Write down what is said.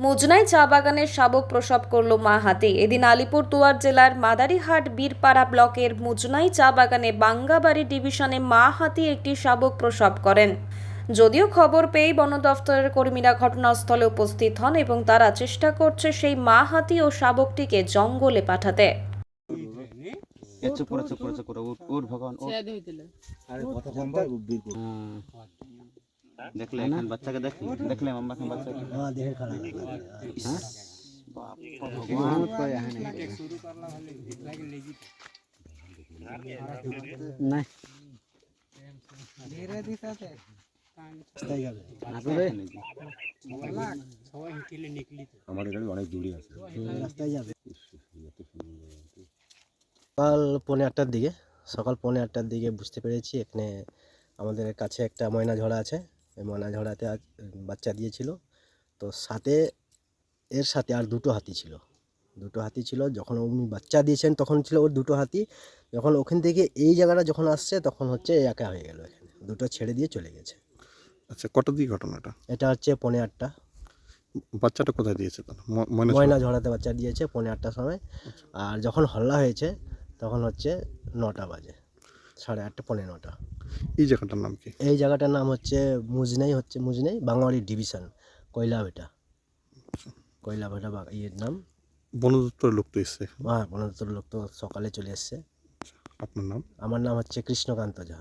মুজনাই চা বাগানের শাবক প্রসব করল মা হাতি। এদিন আলিপুরদুয়ার জেলার মাদারিহাট বীরপাড়া ব্লকের মুজনাই চা বাগানে বাঙ্গাবাড়ি ডিভিশনে মা হাতি একটি শাবক প্রসব করেন। যদিও খবর পেয়ে বন দফতরের কর্মীরা ঘটনাস্থলে উপস্থিত হন এবং তারা চেষ্টা করছে সেই মা হাতি ও শাবকটিকে জঙ্গলে পাঠাতে। দেখলে এখন বাচ্চাকে দেখলে আমরা এখন বাচ্চাকে देह खड़ा ভগবান কয় এখন নাই ধীরে দিছাতে রাস্তায় যাবে আসলে আমাদের গাড়ি অনেক দূরে আছে রাস্তায় যাবে সকাল পৌনে আটটার দিকে বুঝতে পেরেছি এখানে আমাদের কাছে একটা ময়না ঝড়া আছে। এই ময়না ঝড়াতে আজ বাচ্চা দিয়েছিল। তো এর সাথে আর দুটো হাতি ছিল। যখন উনি বাচ্চা দিয়েছেন তখন ছিল ওর দুটো হাতি। যখন ওখান থেকে এই জায়গাটা যখন আসছে তখন হচ্ছে একা হয়ে গেল, এখানে দুটো ছেড়ে দিয়ে চলে গেছে। আচ্ছা, কটা দিয়ে ঘটনাটা? এটা হচ্ছে পৌনে আটটা। বাচ্চাটা কোথায় দিয়েছে তার? ময়না ঝড়াতে বাচ্চা দিয়েছে পৌনে আটটার সময়। আর যখন হল্লা হয়েছে তখন হচ্ছে 9টা বাজে, 8:30 পৌনে 9টা। এই জায়গাটার নাম কি? এই জায়গাটার নাম হচ্ছে মুজনাই বাঙালি ডিভিশন, কয়লাভেটা ইয়ের নাম। বন দপ্তরের লোক তো এসছে। হ্যাঁ, বন দপ্তরের লোক তো সকালে চলে এসছে। আপনার নাম? আমার নাম হচ্ছে কৃষ্ণকান্ত ঝা।